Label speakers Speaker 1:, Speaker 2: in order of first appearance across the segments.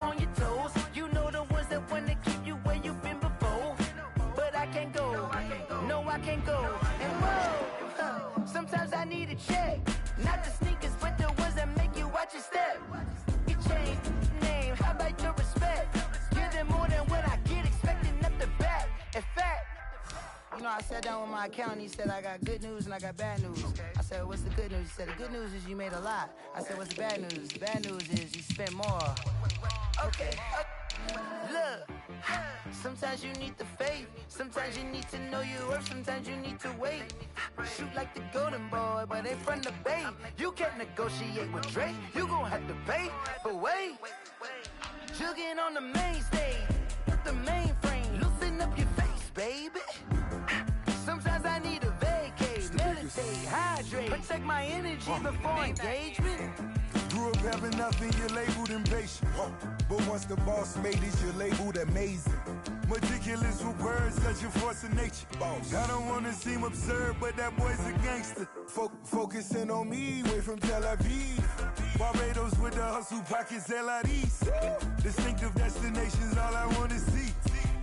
Speaker 1: on your toes. You know the ones that wanna keep you where you've been before. But I can't go, no, I can't go. And whoa, sometimes I need a check. Not the sneakers, but the ones that make you watch your step. You change name, how about your respect? Give them more than what I get, expecting up the back. In fact, you know, I sat down with my accountant. He said, I got good news and I got bad news. I said, what's the good news? He said, the good news is you made a lot. I said, what's the bad news? The bad news is you spent more. Okay, look, sometimes you need the faith. Sometimes you need to know your worth. Sometimes you need to wait. Shoot like the golden boy, but they from the bay. You can't negotiate with Drake. You gon' have to pay. But wait, jugging on the main stage. The mainframe, loosen up your face, baby. Sometimes I need a vacate, meditate, hydrate, protect my energy before engagement.
Speaker 2: Grew up having nothing, you're labeled impatient. But once the boss made it, you're labeled amazing. Meticulous with words, such a force of nature. I don't wanna seem absurd, but that boy's a gangster. Focusing on me, way from Tel Aviv. Barbados with the hustle pockets, LIDs. Distinctive destinations, all I wanna see.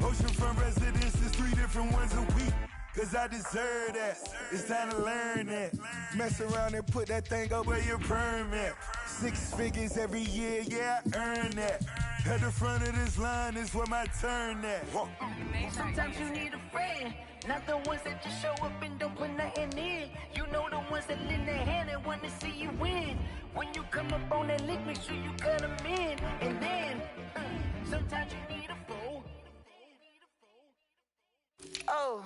Speaker 2: Oceanfront residences, 3 different ones a week. Cause I deserve that, it's time to learn that. Mess around and put that thing up where your permit. 6 figures every year, yeah, I earn that. At the front of this line is where my turn at.
Speaker 1: Sometimes you need a friend, not the ones that just show up and don't put nothing in. You know the ones that lend their hand and wanna see you win. When you come up on that lick, make sure you cut them in. And then, sometimes you need a fool. Oh.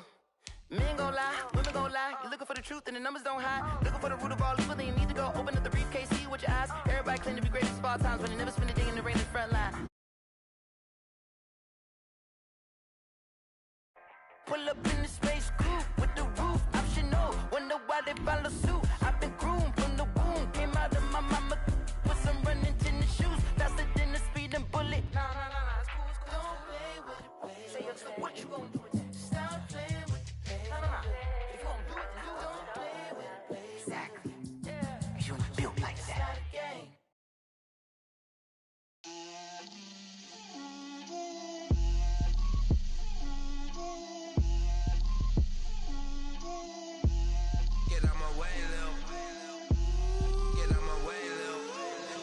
Speaker 1: Men gon' lie, women gon' lie. You're looking for the truth and the numbers don't hide. Looking for the root of all evil, then you need to go open up the briefcase, see with your eyes. Everybody claim to be greatest of all times, but they never spend a day in the rain in the front line. Pull up in the space coupe with the roof optional. Wonder why they follow suit. I've been groomed from the womb. Came out of my mama with some running tennis shoes. Faster than the speeding bullet. Nah, it's cool, it's cool. Don't play with it, baby. Say what you gon' do with that? Stop playing with it. If you gon' do it, then you don't play with it, baby. Exactly. Yeah. You was built like that.
Speaker 3: Get out my way, Lil. Get out my way, Lil.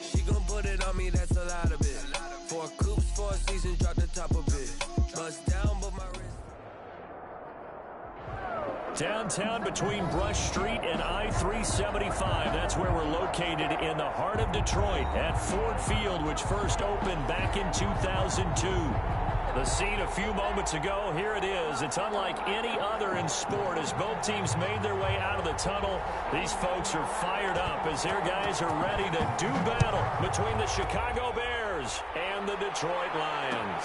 Speaker 3: She gon' put it on me, that's a lot of it. 4 coops, 4 seasons, drop the top of it. Bust down, but my wrist.
Speaker 4: Downtown between Brush Street and I-375. That's where we're located in the heart of Detroit at Ford Field, which first opened back in 2002. The scene a few moments ago, here it is. It's unlike any other in sport as both teams made their way out of the tunnel. These folks are fired up as their guys are ready to do battle between the Chicago Bears and the Detroit Lions.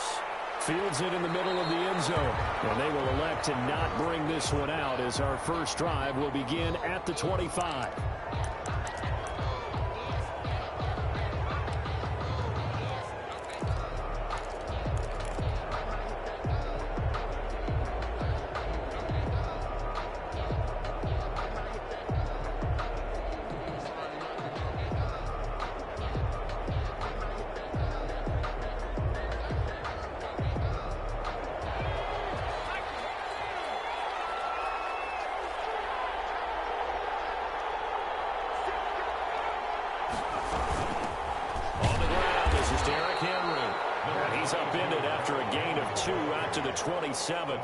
Speaker 4: Fields it in the middle of the end zone. And they will elect to not bring this one out as our first drive will begin at the 25. Upended after a gain of 2 out to the 27.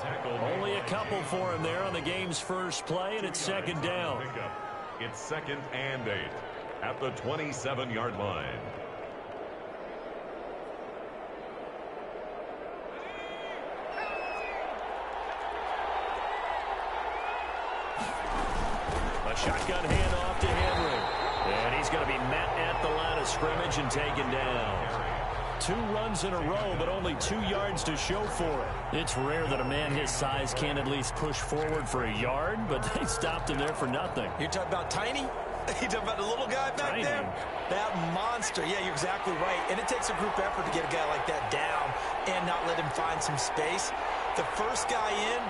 Speaker 4: Only a couple for him there on the game's first play, and it's second down.
Speaker 5: It's 2nd and 8 at the 27-yard line.
Speaker 4: A shotgun handoff to Henry. And he's going to be met at the line of scrimmage and taken down. 2 runs in a row, but only 2 yards to show for it. It's rare that a man his size can at least push forward for a yard, but they stopped him there for nothing.
Speaker 6: You're talking about tiny? You're talking about the little guy back there? That monster. Yeah, you're exactly right. And it takes a group effort to get a guy like that down and not let him find some space. The first guy in,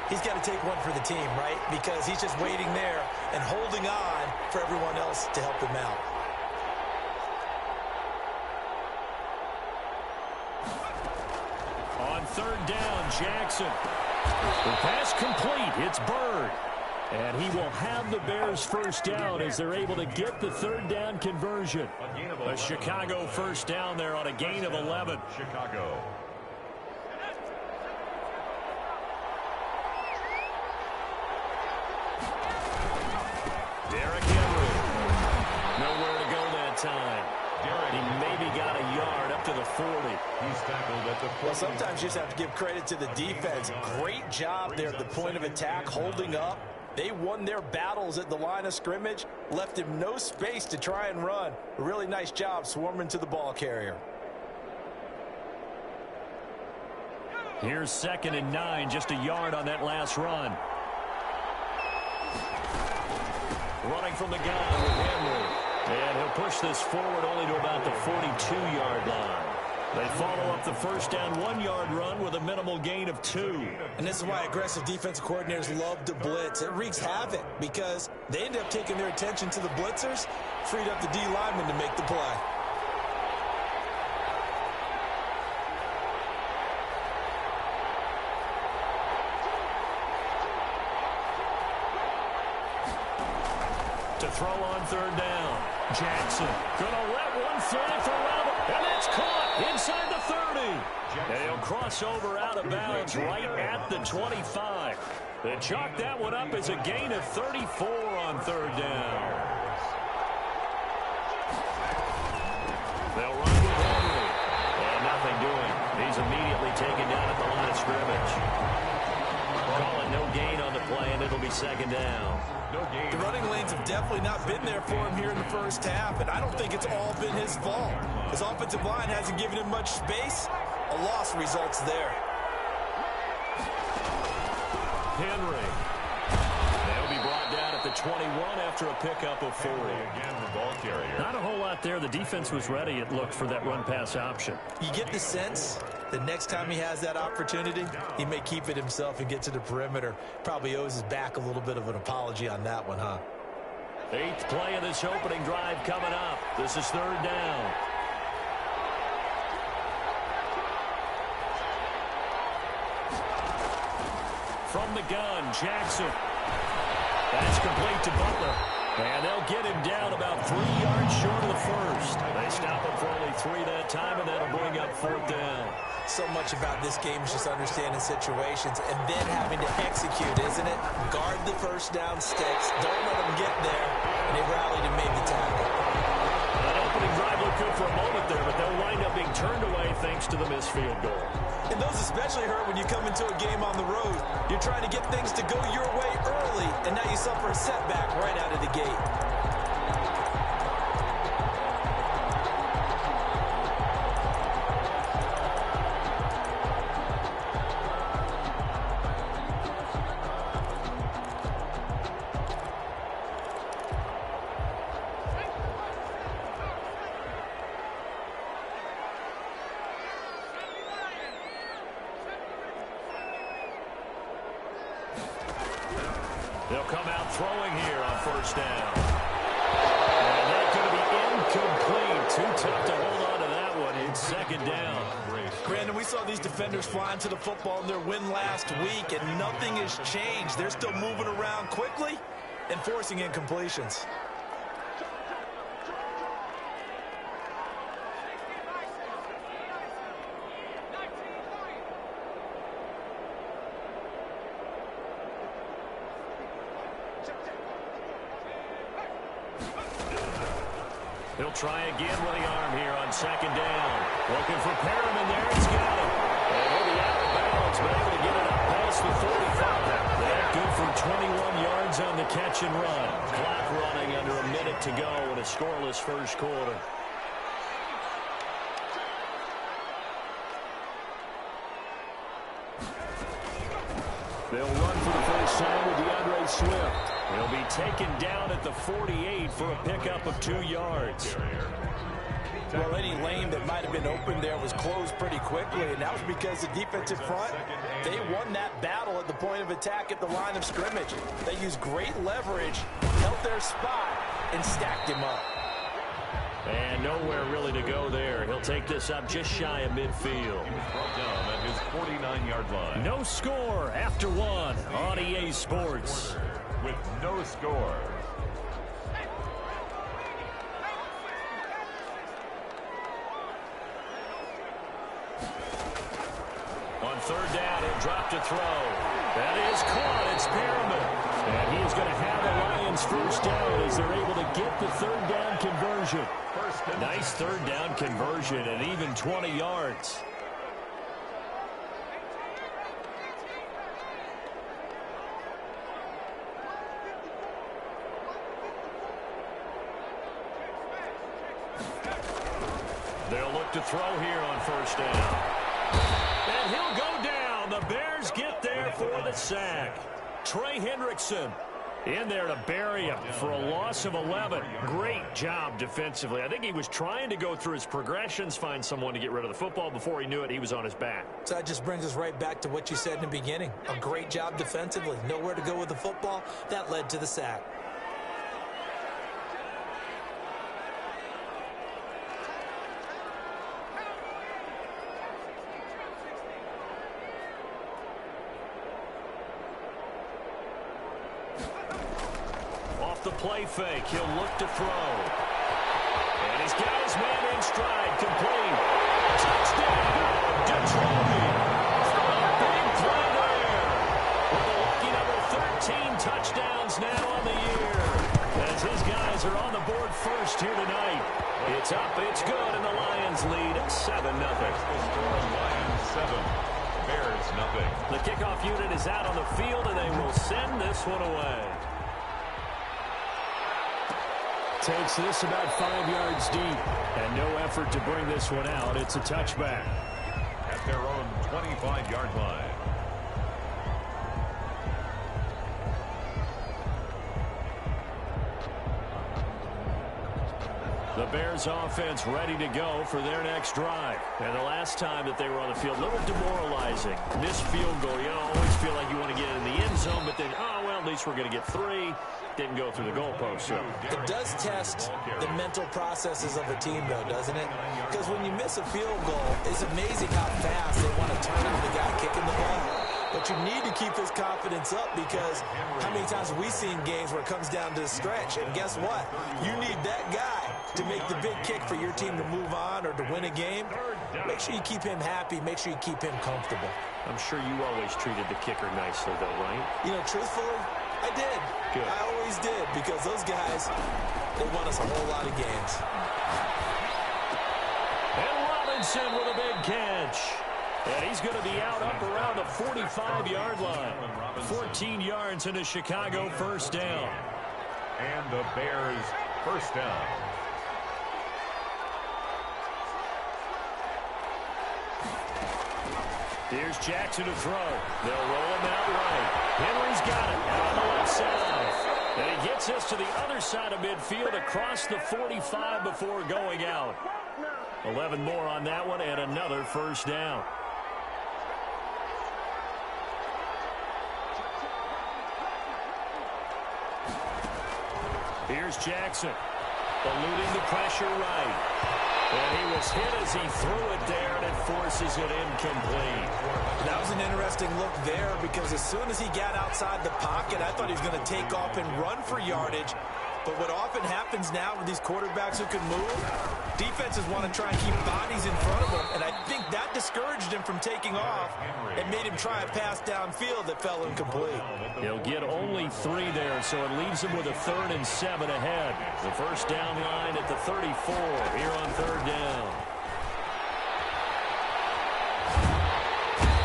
Speaker 6: he's got to take one for the team, right? Because he's just waiting there and holding on for everyone else to help him out.
Speaker 4: third down. Jackson. The pass complete. It's Bird. And he will have the Bears first down as they're able to get the third down conversion. A Chicago first down there on a gain of 11.
Speaker 5: Chicago.
Speaker 4: Derrick Henry. Nowhere to go that time. He maybe got a yard up to the 40.
Speaker 5: He's tackled at the 40.
Speaker 6: Well, sometimes you just have to give credit to the defense. Great job there at the point of attack, holding up. They won their battles at the line of scrimmage, left him no space to try and run. A really nice job swarming to the ball carrier.
Speaker 4: Here's 2nd and 9, just a yard on that last run. Running from the gun with Henry. And he'll push this forward only to about the 42-yard line. They follow up the first down 1-yard run with a minimal gain of 2.
Speaker 6: And this is why aggressive defensive coordinators love to blitz. It wreaks havoc because they end up taking their attention to the blitzers, freed up the D lineman to make the play.
Speaker 4: To throw on third down. Jackson gonna let one fly for Robert, and it's caught inside the 30. And he'll cross over out of bounds right at the 25. They chalk that one up as a gain of 34 on third down. They'll run with Henry. And nothing doing. He's immediately taken down at the line of scrimmage. Call it no gain on the play, and it'll be 2nd down.
Speaker 6: The running lanes have definitely not been there for him here in the first half, and I don't think it's all been his fault. His offensive line hasn't given him much space. A loss results there.
Speaker 4: Henry. They'll be brought down at the 21 after a pickup of 4.
Speaker 5: Again, the ball carrier.
Speaker 4: Not a whole lot there. The defense was ready, it looked, for that run-pass option.
Speaker 6: You get the sense the next time he has that opportunity, he may keep it himself and get to the perimeter. Probably owes his back a little bit of an apology on that one, huh?
Speaker 4: 8th play of this opening drive coming up. This is third down. From the gun, Jackson. That's complete to Butler. And they'll get him down about 3 yards short of the first. They stop him for only 3 that time, and that'll bring up 4th down.
Speaker 6: So much about this game is just understanding situations and then having to execute, isn't it? Guard the first down sticks. Don't let them get there. And they rallied and made the tackle.
Speaker 4: That opening drive looked good for a moment there, but they'll wind up being turned away thanks to the missed field goal.
Speaker 6: And those especially hurt when you come into a game on the road. You're trying to get things to go your way early, and now you suffer a setback right out of the gate.
Speaker 4: They'll come out throwing here on first down. And that's going to be incomplete. Too tough to hold on to that one. It's 2nd down.
Speaker 6: Brandon, we saw these defenders flying to the football in their win last week, and nothing has changed. They're still moving around quickly and forcing incompletions.
Speaker 4: He'll try again with the arm here on 2nd down. Looking for Perriman there. It's got him. And he'll be out of bounds, but able to get it up past the 45. They're good for 21 yards on the catch and run. Clock running under a minute to go in a scoreless first quarter. They'll run for the first time with DeAndre Swift. He'll be taken down at the 48 for a pickup of 2 yards.
Speaker 6: Well, any lane that might have been open there was closed pretty quickly, and that was because the defensive front, they won that battle at the point of attack at the line of scrimmage. They used great leverage, held their spot, and stacked him up.
Speaker 4: And nowhere really to go there. He'll take this up just shy of midfield.
Speaker 5: He was brought down at his 49-yard line.
Speaker 4: No score after one on EA Sports.
Speaker 5: With no score.
Speaker 4: On third down, he'll drop to throw. That is caught. It's Perriman. And he is going to have the Lions first down as they're able to get the third down conversion. Nice third down conversion at even 20 yards. They'll look to throw here on first down. And he'll go down. The Bears get there for the sack. Trey Hendrickson in there to bury him for a loss of 11. Great job defensively. I think he was trying to go through his progressions, find someone to get rid of the football. Before he knew it, he was on his back.
Speaker 6: So that just brings us right back to what you said in the beginning. A great job defensively. Nowhere to go with the football. That led to the sack.
Speaker 4: The play fake. He'll look to throw. And he's got his man in stride. Complete. Touchdown, Detroit. Big play there. With a lucky number 13 touchdowns now on the year. As his guys are on the board first here tonight. It's up, it's good, and the Lions lead 7-0.
Speaker 5: Lions 7, Bears nothing.
Speaker 4: The kickoff unit is out on the field, and they will send this one away. Takes this about 5 yards deep, and no effort to bring this one out. It's a touchback.
Speaker 5: At their own 25-yard line.
Speaker 4: The Bears offense ready to go for their next drive. And the last time that they were on the field, a little demoralizing. Missed field goal. You always feel like you want to get in the end zone, but then, oh, well, at least we're going to get 3. Didn't go through the goalpost. So
Speaker 6: it does test the mental processes of a team, though, doesn't it? Because when you miss a field goal, it's amazing how fast they want to turn on the guy kicking the ball. But you need to keep his confidence up, because how many times have we seen games where it comes down to the stretch? And guess what? You need that guy to make the big kick for your team to move on or to win a game. Make sure you keep him happy. Make sure you keep him comfortable.
Speaker 4: I'm sure you always treated the kicker nicely, though, right?
Speaker 6: You know, truthfully, I did.
Speaker 4: Good.
Speaker 6: I always did, because those guys, they won us a whole lot of games.
Speaker 4: And Robinson with a big catch. And he's going to be out up around the 45-yard line. 14 yards into Chicago, first down.
Speaker 5: And the Bears first down.
Speaker 4: Here's Jackson to throw. They'll roll him out right. Henry's got it out on the left side. And he gets us to the other side of midfield across the 45 before going out. 11 more on that one and another first down. Here's Jackson. Eluding the pressure right. And he was hit as he threw it there, and it forces it incomplete.
Speaker 6: That was an interesting look there, because as soon as he got outside the pocket, I thought he was going to take off and run for yardage. But what often happens now with these quarterbacks who can move, defenses want to try and keep bodies in front of them, and I think that discouraged him from taking off and made him try a pass downfield that fell incomplete.
Speaker 4: He'll get only 3 there, so it leaves him with a 3rd and 7 ahead. The first down line at the 34 here on third down.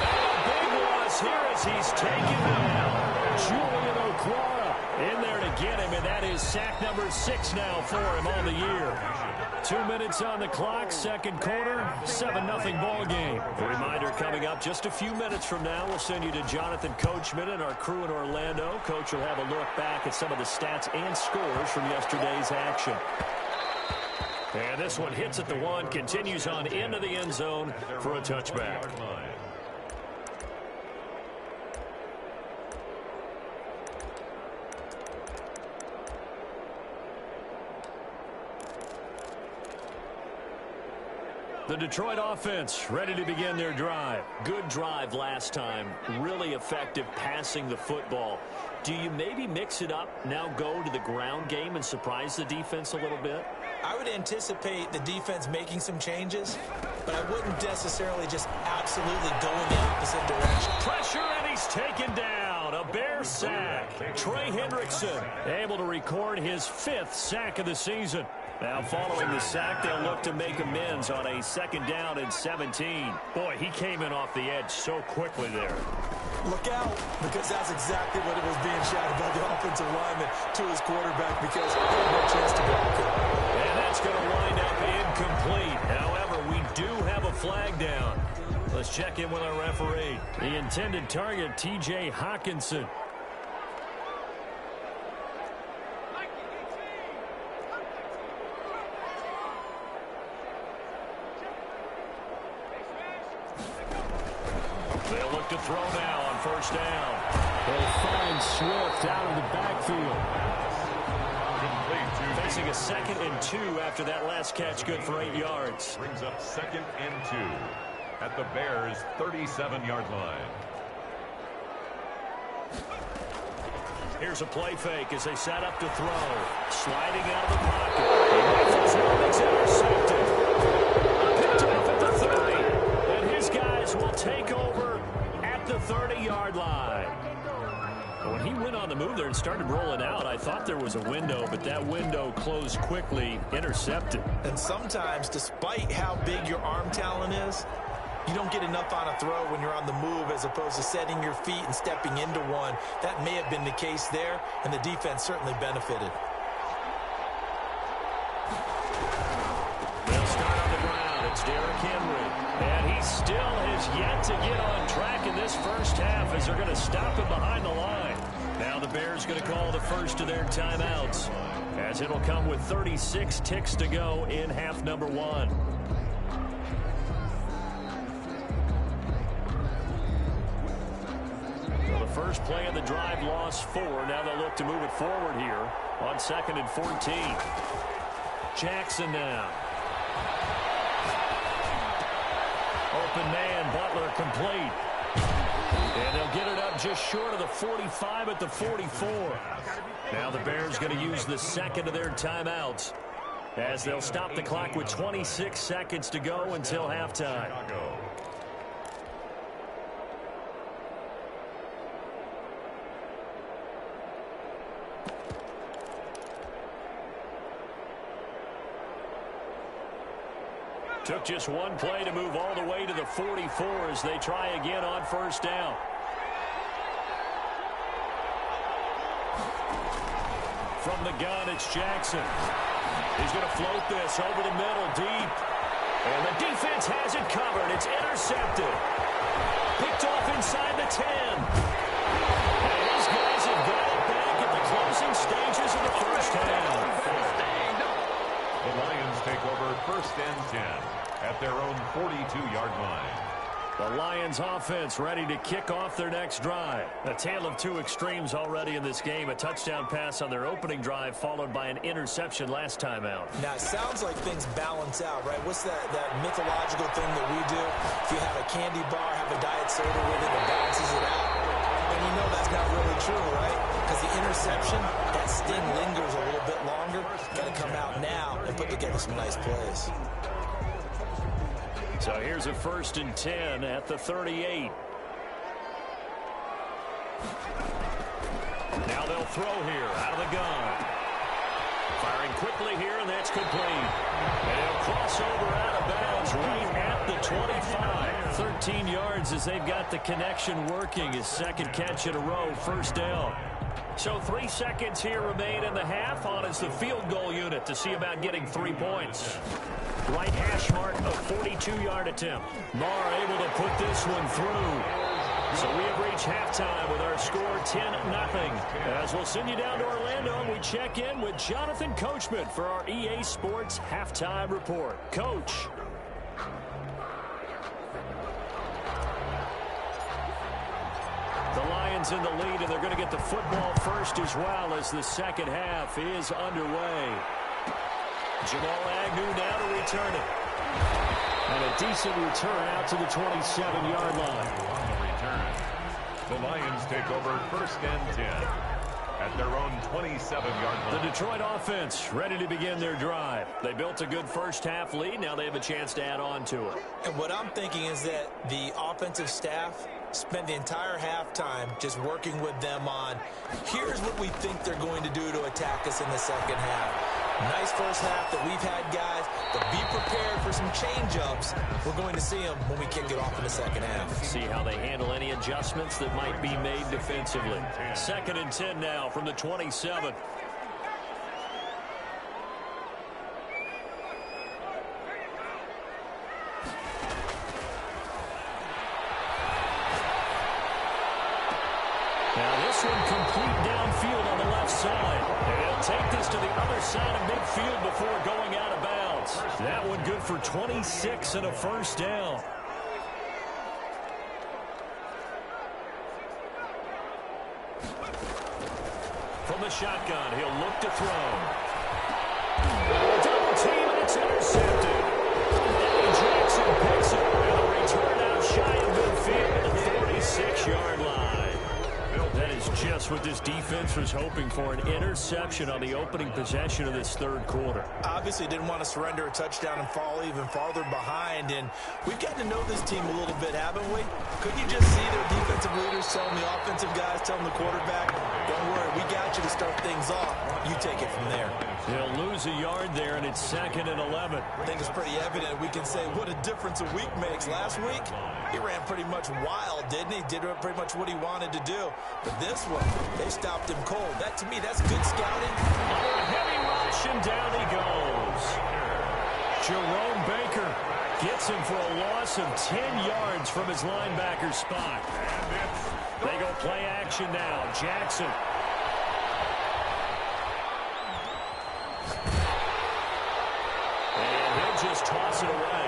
Speaker 4: And a big loss here as he's taken down. Julian Okwara in there to get him, and that is sack number 6 now for him on the year. 2 minutes on the clock, second quarter, 7-0 ball game. A reminder coming up just a few minutes from now, we'll send you to Jonathan Coachman and our crew in Orlando. Coach will have a look back at some of the stats and scores from yesterday's action. And this one hits at the 1, continues on into the end zone for a touchback. The Detroit offense ready to begin their drive.
Speaker 7: Good drive last time. Really effective passing the football. Do you maybe mix it up, now go to the ground game and surprise the defense a little bit?
Speaker 6: I would anticipate the defense making some changes, but I wouldn't necessarily just absolutely go in the opposite direction.
Speaker 4: Pressure, and he's taken down. A Bear sack. Trey Hendrickson able to record his 5th sack of the season. Now following the sack, they'll look to make amends on a 2nd down and 17. Boy, he came in off the edge so quickly there.
Speaker 6: Look out, because that's exactly what it was being shouted by the offensive lineman to his quarterback, because he had no chance to block it.
Speaker 4: And that's going to wind up incomplete. However, we do have a flag down. Let's check in with our referee. The intended target, T.J. Hawkinson. They'll look to throw now on 1st down. They'll find Swift out of the backfield. Facing a 2nd and 2 after that last catch, good for 8 yards.
Speaker 5: Brings up 2nd and 2 at the Bears' 37-yard line.
Speaker 4: Here's a play fake as they set up to throw. Sliding out of the pocket. He rifles one, it's intercepted. Picked off at the 30. And his guys will take over at the 30-yard line. When he went on the move there and started rolling out, I thought there was a window, but that window closed quickly, intercepted.
Speaker 6: And sometimes, despite how big your arm talent is, you don't get enough on a throw when you're on the move as opposed to setting your feet and stepping into one. That may have been the case there, and the defense certainly benefited.
Speaker 4: They'll start on the ground. It's Derrick Henry. And he still has yet to get on track in this first half as they're going to stop him behind the line. Now the Bears going to call the first of their timeouts as it'll come with 36 ticks to go in half number 1. So the first play of the drive lost 4. Now they'll look to move it forward here on 2nd and 14. Jackson now. Open man, Butler complete. And they'll get it up just short of the 45 at the 44. Now the Bears going to use the 2nd of their timeouts as they'll stop the clock with 26 seconds to go until halftime. Took just one play to move all the way to the 44 as they try again on 1st down. From the gun, it's Jackson. He's going to float this over the middle deep. And the defense has it covered. It's intercepted. Picked off inside the 10. And these guys have got it back at the closing stages of the first half.
Speaker 5: The Lions take over 1st and 10 at their own 42-yard line.
Speaker 4: The Lions offense ready to kick off their next drive. A tale of two extremes already in this game. A touchdown pass on their opening drive followed by an interception last time out.
Speaker 6: Now, it sounds like things balance out, right? What's that mythological thing that we do? If you have a candy bar, have a diet soda with it, it balances it out. And you know that's not really true, right? Because the interception, that sting lingers a little bit longer. Got to come out now and put together some nice plays.
Speaker 4: So here's a 1st and 10 at the 38. Now they'll throw here out of the gun. Firing quickly here, and that's complete. And he'll cross over out of bounds right at the 25. 13 yards as they've got the connection working. His 2nd catch in a row, 1st down. So 3 seconds here remain in the half. On is the field goal unit to see about getting 3 points. Right hash mark, a 42-yard attempt. Marr able to put this one through. So we have reached halftime with our score 10-0. As we'll send you down to Orlando, and we check in with Jonathan Coachman for our EA Sports Halftime Report. Coach. The Lions in the lead, and they're going to get the football first as well as the second half is underway. Jamal Agnew now to return it. And a decent return out to the 27-yard line.
Speaker 5: On the return, the Lions take over 1st and 10 at their own 27-yard line.
Speaker 4: The Detroit offense ready to begin their drive. They built a good first-half lead. Now they have a chance to add on to it.
Speaker 6: And what I'm thinking is that the offensive staff spent the entire halftime just working with them on, here's what we think they're going to do to attack us in the second half. Nice first half that we've had, guys, but be prepared for some change-ups. We're going to see them when we kick it off in the second half.
Speaker 4: See how they handle any adjustments that might be made defensively. 2nd and 10 now from the 27. Now this one complete downfield on the left side. And he'll take this to the other side of midfield before going out of bounds. That one good for 26 and a first down. From the shotgun, he'll look to throw. Double team, and it's intercepted. Eddie Jackson picks it, and a return out shy of midfield at the 46-yard line. That is just what this defense was hoping for, an interception on the opening possession of this third quarter.
Speaker 6: Obviously didn't want to surrender a touchdown and fall even farther behind, and we've gotten to know this team a little bit, haven't we? Couldn't you just see their defensive leaders telling the offensive guys, telling the quarterback, don't worry, we got you to start things off. You take it from there.
Speaker 4: They'll lose a yard there, and it's 2nd and 11.
Speaker 6: I think it's pretty evident. We can say what a difference a week makes. Last week, he ran pretty much wild, didn't he? Did pretty much what he wanted to do. But this one, they stopped him cold. That, to me, that's good scouting.
Speaker 4: Under a heavy rush, and down he goes. Jerome Baker gets him for a loss of 10 yards from his linebacker spot. They go play action now. Jackson. And he'll just toss it away.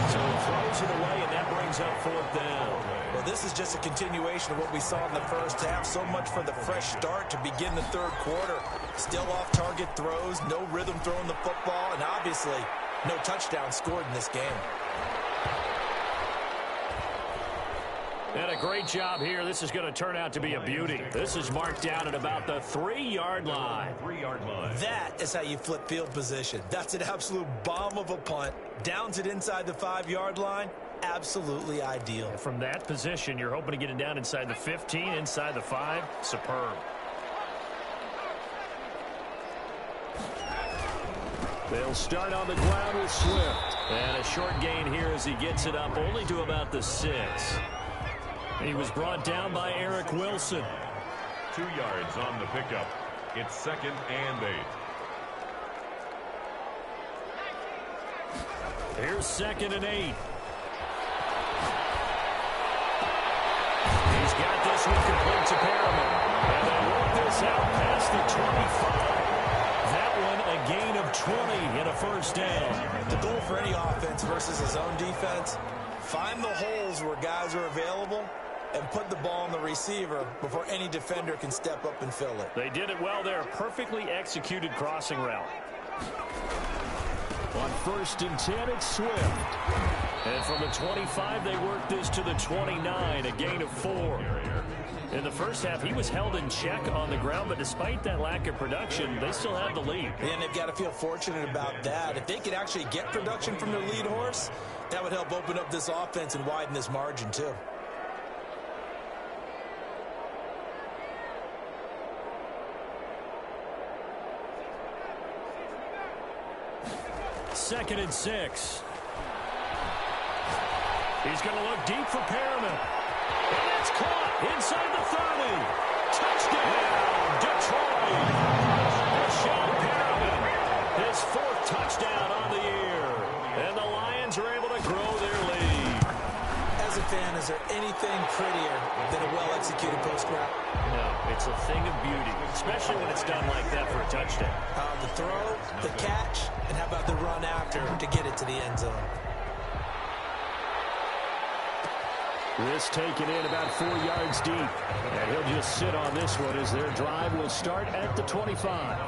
Speaker 4: So he throws it away, and that brings up 4th down.
Speaker 6: Well, this is just a continuation of what we saw in the first half. So much for the fresh start to begin the third quarter. Still off-target throws, no rhythm throwing the football, and obviously no touchdown scored in this game.
Speaker 4: And a great job here. This is going to turn out to be a beauty. This is marked down at about the 3-yard line.
Speaker 5: 3-yard line.
Speaker 6: That is how you flip field position. That's an absolute bomb of a punt. Downs it inside the 5-yard line. Absolutely ideal.
Speaker 4: From that position, you're hoping to get it down inside the 15, inside the 5. Superb. They'll start on the ground with Swift. And a short gain here as he gets it up only to about the 6. He was brought down by Eric Wilson.
Speaker 5: 2 yards on the pickup. It's 2nd and 8.
Speaker 4: Here's 2nd and 8. He's got this one complete to Perriman. And they work this out past the 25. That one a gain of 20 and a first down.
Speaker 6: The goal for any offense versus his own defense, find the holes where guys are available and put the ball on the receiver before any defender can step up and fill it.
Speaker 4: They did it well there. Perfectly executed crossing route. On 1st and 10, it's Swift. And from the 25, they work this to the 29, a gain of 4. In the first half, he was held in check on the ground, but despite that lack of production, they still have the lead.
Speaker 6: And they've got to feel fortunate about that. If they could actually get production from their lead horse, that would help open up this offense and widen this margin too.
Speaker 4: Second and 6. He's going to look deep for Perriman. And it's caught inside the 30. Touchdown, Detroit. Sean Perriman, his 4th touchdown on the year. And the Lions are able to grow their lead.
Speaker 6: As a fan, is there anything prettier than a well-executed post route?
Speaker 4: No, it's a thing of beauty, especially when it's done like that for a touchdown.
Speaker 6: The throw, the catch, and how about the run after to get it to the end zone?
Speaker 4: This taken in about 4 yards deep. And he'll just sit on this one as their drive will start at the 25.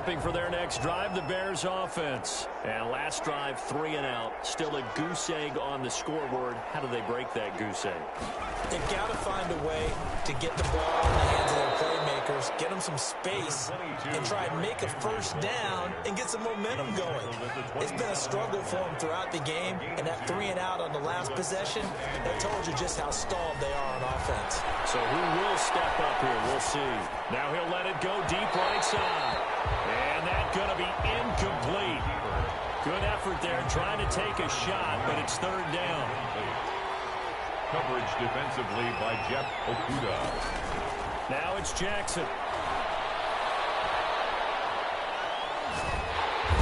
Speaker 4: prepping for their next drive, the Bears offense. And last drive, 3 and out. Still a goose egg on the scoreboard. How do they break that goose egg?
Speaker 6: They've got to find a way to get the ball in the hands of their playmakers, get them some space, and try and make a first down and get some momentum going. It's been a struggle for them throughout the game, and that 3 and out on the last possession, that told you just how stalled they are on offense.
Speaker 4: So who will step up here? We'll see. Now he'll let it go deep right side. And that's going to be incomplete. Good effort there trying to take a shot, but it's 3rd down.
Speaker 5: Coverage defensively by Jeff Okuda.
Speaker 4: Now it's Jackson.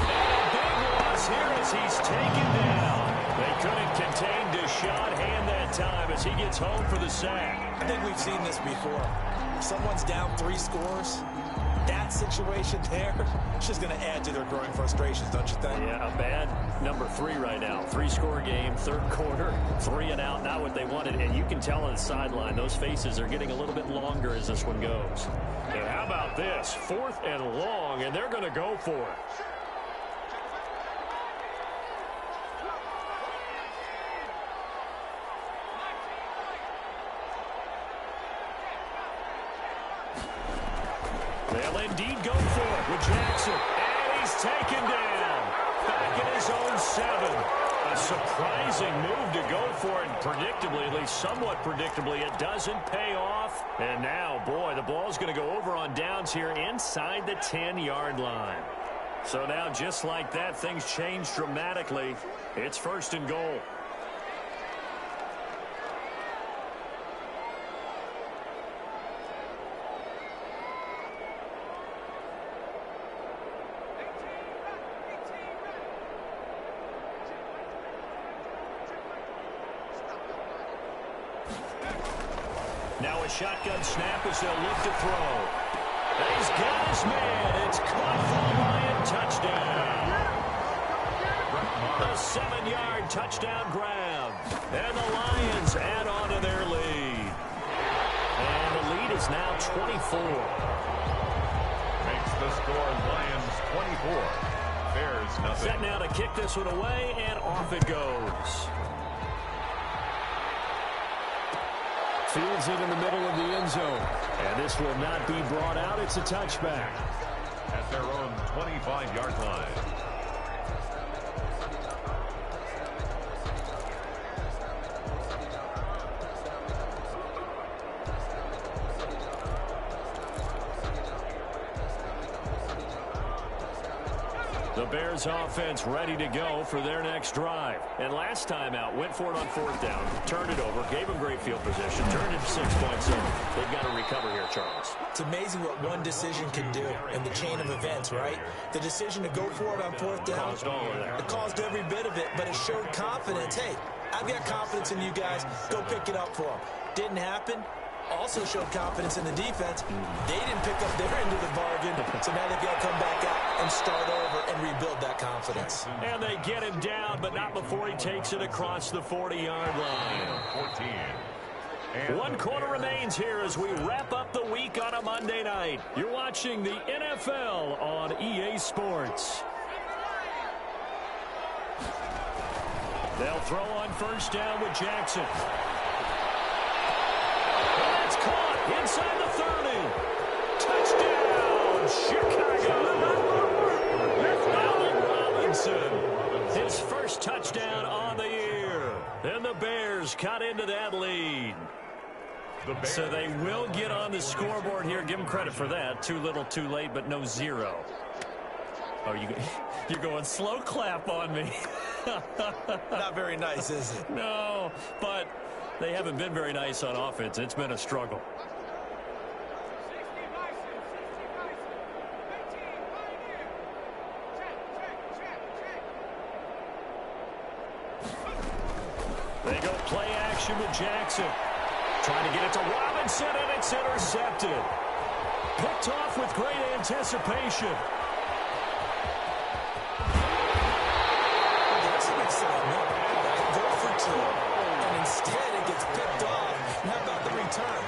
Speaker 4: And a big loss here as he's taken down. They couldn't contain Deshaun Hand that time as he gets home for the sack.
Speaker 6: I think we've seen this before. Someone's down 3 scores. That situation there, it's just going to add to their growing frustrations, don't you think?
Speaker 4: Yeah, a bad number 3 right now. 3-score game, 3rd quarter, 3 and out, not what they wanted. And you can tell on the sideline, those faces are getting a little bit longer as this one goes. And how about this? 4th and long, and they're going to go for it. They'll indeed go for it with Jackson. And he's taken down. Back in his own 7. A surprising move to go for it. Predictably, at least somewhat predictably, it doesn't pay off. And now, boy, the ball's going to go over on downs here inside the 10-yard line. So now, just like that, things change dramatically. It's 1st and goal. Now a shotgun snap as they'll look to throw. And he's got his man. It's caught for a Lion touchdown. A 7-yard touchdown grab. And the Lions add on to their lead. And the lead is now 24.
Speaker 5: Makes the score Lions 24. Bears nothing.
Speaker 4: Set now to kick this one away, and off it goes. Fields it in the middle of the end zone. And this will not be brought out. It's a touchback.
Speaker 5: At their own 25-yard line.
Speaker 4: The Bears offense ready to go for their next drive. And last time out, went for it on 4th down, turned it over, gave them great field position, turned it 6 points over. They've got to recover here, Charles.
Speaker 6: It's amazing what one decision can do in the chain of events, right? The decision to go for it on 4th down, it caused every bit of it, but it showed confidence. Hey, I've got confidence in you guys. Go pick it up for them. Didn't happen. Also showed confidence in the defense. They didn't pick up their end of the bargain, so now they've got to come back out and start over and rebuild that confidence.
Speaker 4: And they get him down, but not before he takes it across the 40-yard line.
Speaker 5: 14.
Speaker 4: 1 quarter remains here as we wrap up the week on a Monday night. You're watching the NFL on EA Sports. They'll throw on 1st down with Jackson. It's caught inside the 30. Touchdown, Chicago. Allen Robinson. His first touchdown on the year. And the Bears cut into that lead. So they will get on the scoreboard here. Give them credit for that. Too little, too late, but no 0. Oh, you're going slow clap on me.
Speaker 6: Not very nice, is it?
Speaker 4: No, but they haven't been very nice on offense. It's been a struggle. They go play action with Jackson. Trying to get it to Robinson, and it's intercepted. Picked off with great anticipation.
Speaker 6: There's some excitement. Go for 2. And instead it gets picked off. And how about the return?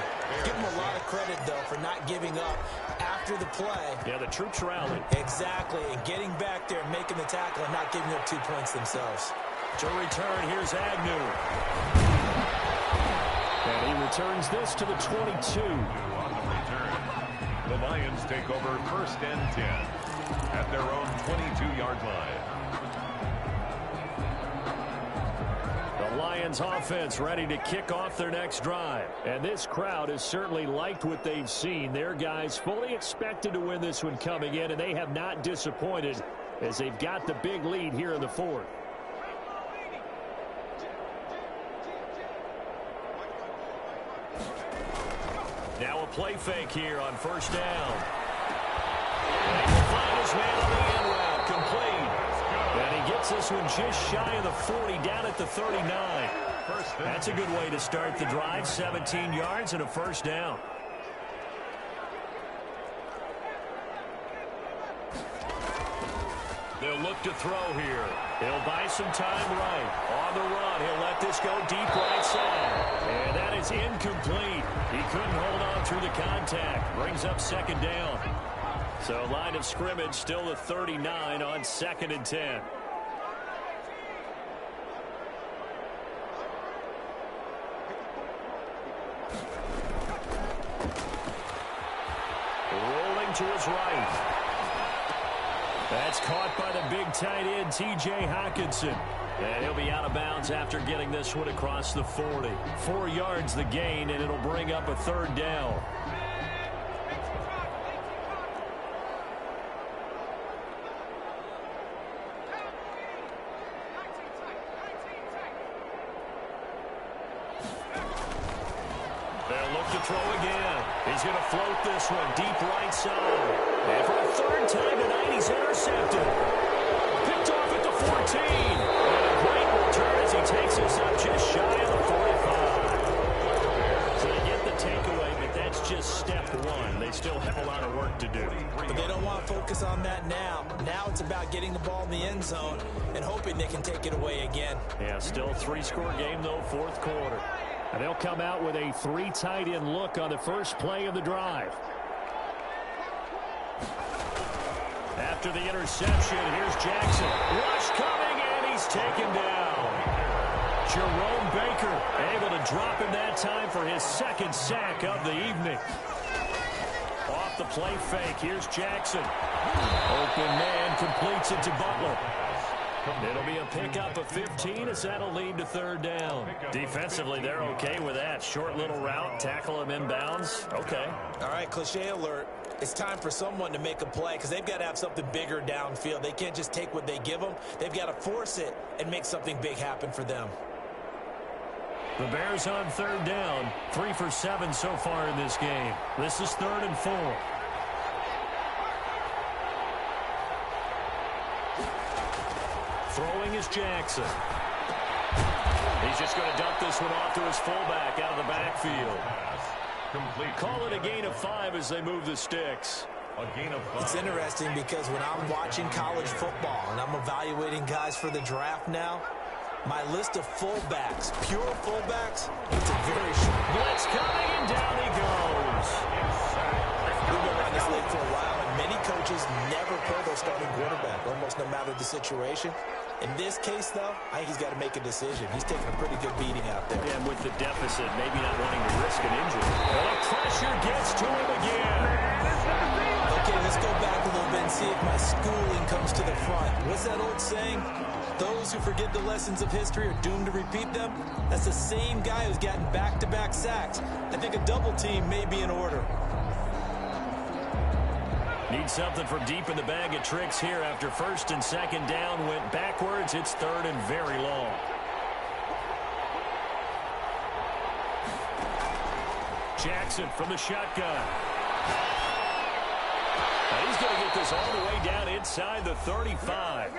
Speaker 6: Give them a lot of credit, though, for not giving up after after the play.
Speaker 7: Yeah, the troops rallied.
Speaker 6: Exactly, and getting back there, making the tackle, and not giving up 2 points themselves.
Speaker 7: To return, here's Agnew. And he returns this to the 22.
Speaker 5: On the return, the Lions take over 1st and 10 at their own 22-yard line.
Speaker 4: The Lions offense ready to kick off their next drive. And this crowd has certainly liked what they've seen. Their guys fully expected to win this one coming in, and they have not disappointed as they've got the big lead here in the 4th. Now a play fake here on 1st down. And he will find his man on the end route, complete. And he gets this one just shy of the 40, down at the 39. That's a good way to start the drive, 17 yards and a 1st down. They'll look to throw here. He'll buy some time right. On the run, he'll let this go deep right side. And that is incomplete. He couldn't hold on through the contact. Brings up 2nd down. So line of scrimmage still the 39 on 2nd and 10. Rolling to his right. That's caught by the big tight end, T.J. Hockenson. And he'll be out of bounds after getting this one across the 40. 4 yards the gain, and it'll bring up a 3rd down. They'll look to throw again. He's going to float this one deep right side. And for the 3rd time tonight, he's intercepted. Picked off at the 14. And a great return as he takes us up just shy of the 45. So they get the takeaway, but that's just step one. They still have a lot of work to do.
Speaker 6: But they don't want to focus on that now. Now it's about getting the ball in the end zone and hoping they can take it away again.
Speaker 4: Yeah, still a 3-score game, though, 4th quarter. And they'll come out with a 3 tight end look on the first play of the drive. After the interception, here's Jackson. Rush coming, and he's taken down. Jerome Baker able to drop him that time for his 2nd sack of the evening. Off the play fake, here's Jackson. Open man completes it to Butler. It'll be a pickup of 15 as that'll lead to 3rd down. Defensively, they're okay with that. Short little route, tackle him inbounds. Okay.
Speaker 6: All right, cliche alert. It's time for someone to make a play because they've got to have something bigger downfield. They can't just take what they give them. They've got to force it and make something big happen for them.
Speaker 4: The Bears on 3rd down. 3 for 7 so far in this game. This is 3rd and 4. Throwing is Jackson. He's just going to dump this one off to his fullback out of the backfield.
Speaker 5: Complete.
Speaker 4: Call it a gain of 5 as they move the sticks.
Speaker 5: A gain of 5.
Speaker 6: It's interesting because when I'm watching college football and I'm evaluating guys for the draft now, my list of fullbacks, pure fullbacks, it's a very short.
Speaker 4: Blitz coming, and down he goes.
Speaker 6: We've been around this league for a while, and many coaches never pull their starting quarterback, almost no matter the situation. In this case, though, I think he's got to make a decision. He's taking a pretty good beating out there.
Speaker 4: Yeah, and with the deficit, maybe not wanting to risk an injury. Well, the pressure gets to him again.
Speaker 6: Okay, let's go back a little bit and see if my schooling comes to the front. What's that old saying? Those who forget the lessons of history are doomed to repeat them. That's the same guy who's gotten back-to-back sacks. I think a double team may be in order.
Speaker 4: Need something from deep in the bag of tricks here after 1st and 2nd down went backwards. It's 3rd and very long. Jackson from the shotgun. Now he's going to get this all the way down inside the 35.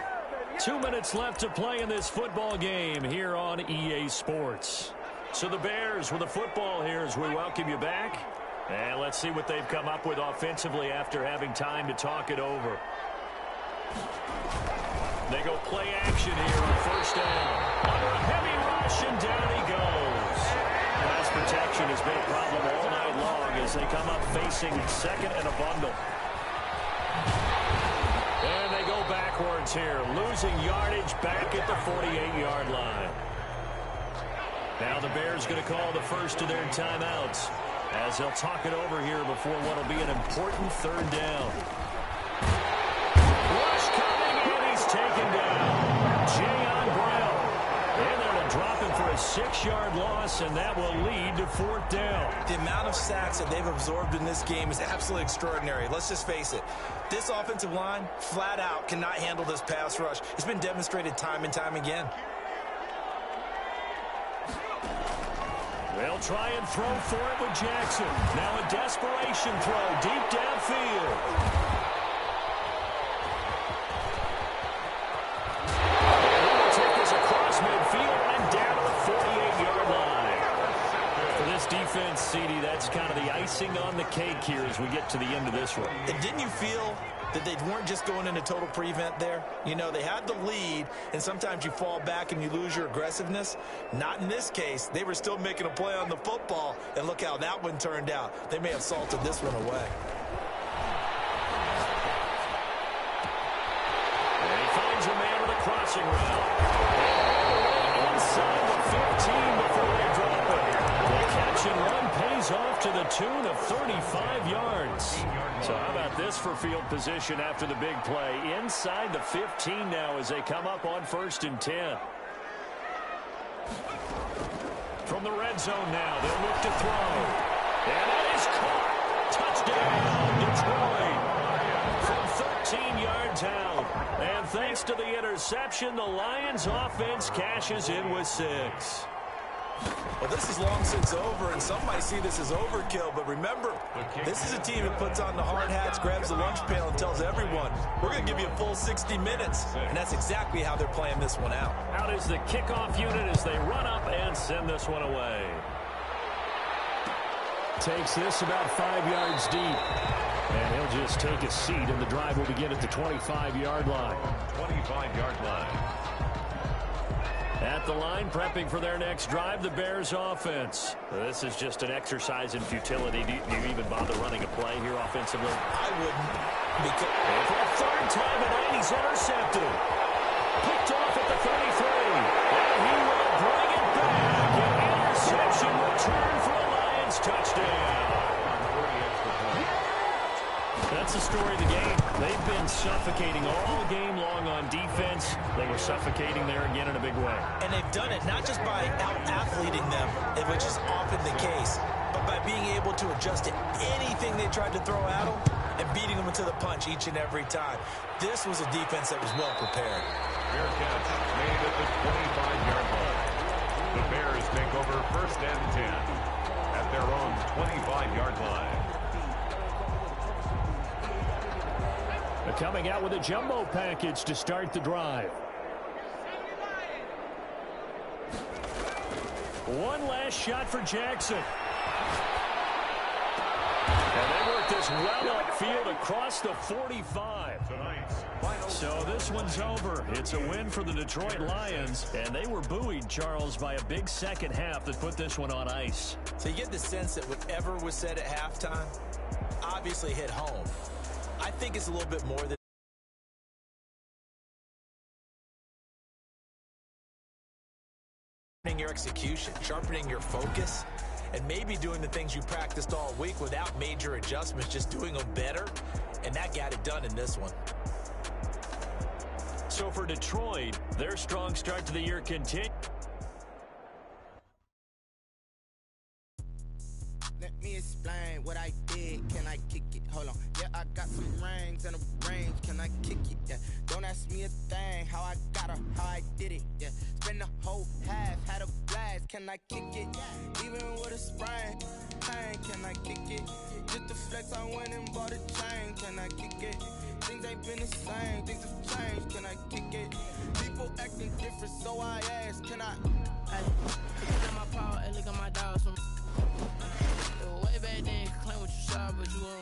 Speaker 4: 2 minutes left to play in this football game here on EA Sports. So the Bears with the football here as we welcome you back. And let's see what they've come up with offensively after having time to talk it over. They go play action here on 1st down. Under a heavy rush, and down he goes. Pass protection has been a problem all night long as they come up facing 2nd and a bundle. backwards here, losing yardage back at the 48-yard line. Now the Bears going to call the first of their timeouts as they'll talk it over here before what will be an important third down. Rush coming, and he's taken down. Jayon Brown. And they're going to drop him for a 6-yard loss, and that will lead to fourth down.
Speaker 6: The amount of sacks that they've absorbed in this game is absolutely extraordinary. Let's just face it. This offensive line, flat out, cannot handle this pass rush. It's been demonstrated time and time again.
Speaker 4: They'll try and throw for it with Jackson. Now a desperation throw deep downfield. And he will take this across midfield and down to the 48-yard line. For this defense, CD, that's kind of the icing on the cake here as we get to the end of this one.
Speaker 6: And didn't you feel that they weren't just going into total prevent there? You know, they had the lead, and sometimes you fall back and you lose your aggressiveness. Not in this case. They were still making a play on the football, and look how that one turned out. They may have salted this one away.
Speaker 4: And he finds a man with a crossing route. Inside the 15 before they drop it. The catch and run pays off to the tune of 35 yards. So how about this for field position after the big play? Inside the 15 now as they come up on 1st and 10. From the red zone now, they'll look to throw. And that is caught. Touchdown, Detroit. From 13 yards out. And thanks to the interception, the Lions offense cashes in with 6.
Speaker 6: Well, this is long since over, and some might see this as overkill, but remember, this is a team that puts on the hard hats, grabs the lunch pail, and tells everyone, we're going to give you a full 60 minutes, and that's exactly how they're playing this one out.
Speaker 4: Out is the kickoff unit as they run up and send this one away. Takes this about 5 yards deep, and he'll just take a seat, and the drive will begin at the 25-yard line.
Speaker 5: 25-yard line.
Speaker 4: At the line, prepping for their next drive, the Bears offense. This is just an exercise in futility. Do you even bother running a play here offensively?
Speaker 6: I wouldn't. Because
Speaker 4: for a third time tonight, he's intercepted. Picked off at the 33. And he will bring it back. An interception return for a Lions touchdown. That's the story of the game. They've been suffocating all game long on defense. They were suffocating there again in a big way.
Speaker 6: And they've done it not just by out-athleting them, which is often the case, but by being able to adjust to anything they tried to throw at them and beating them into the punch each and every time. This was a defense that was well prepared.
Speaker 5: Fair catch made at the 25-yard line. The Bears take over 1st and 10 at their own 25-yard line.
Speaker 4: Coming out with a jumbo package to start the drive. One last shot for Jackson. And they work this well upfield across the 45. So this one's over. It's a win for the Detroit Lions. And they were buoyed, Charles, by a big second half that put this one on ice.
Speaker 6: So you get the sense that whatever was said at halftime obviously hit home. I think it's a little bit more than sharpening your execution, sharpening your focus, and maybe doing the things you practiced all week without major adjustments, just doing them better, and that got it done in this one.
Speaker 4: So for Detroit, their strong start to the year continues.
Speaker 8: Let me explain what I did. Can I kick it? Hold on. Yeah, I got some rings and a range. Can I kick it? Yeah. Don't ask me a thing. How I got her, how I did it. Yeah. Spend the whole half, had a blast. Can I kick it? Even with a sprain. Pain, can I kick it? Just the flex, I went and bought a chain. Can I kick it? Things ain't been the same. Things have changed. Can I kick it? People acting different, so I ask. Can I?
Speaker 9: Hey, look at my power and look at my dogs. Way back then, claim what you saw, but you won't.